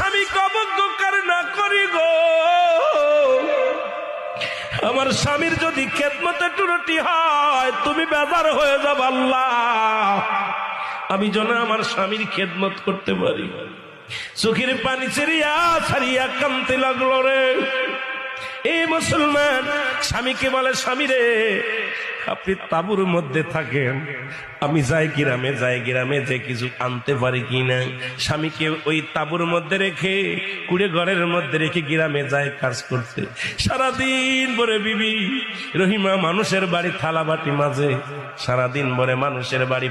স্বামীকে অবজ্ঞার না করি গো, আমার স্বামীর যদি খেদমতে ত্রুটি হয় তুমি বেজার হয়ে যাবে আল্লাহ, আমি যেন আমার স্বামীর খেদমত করতে পারি। চোখের পানি ছেড়িয়া ছাড়িয়া কাঁদতে লাগলো রে। এই মুসলমান স্বামীকে বলে, স্বামী রে আপনি তাঁবুর মধ্যে থাকেন, আমি যাই গ্রামে যে কিছু আনতে পারি কিনা। স্বামীকে ওই তাঁবুর মধ্যে রেখে কুড়ে ঘরের মধ্যে রেখে গ্রামে যায় কাজ করতে। সারাদিন ভরে বিবি রহিমা মানুষের বাড়ি থালা বাটি মাঝে, সারাদিন ভরে মানুষের বাড়ি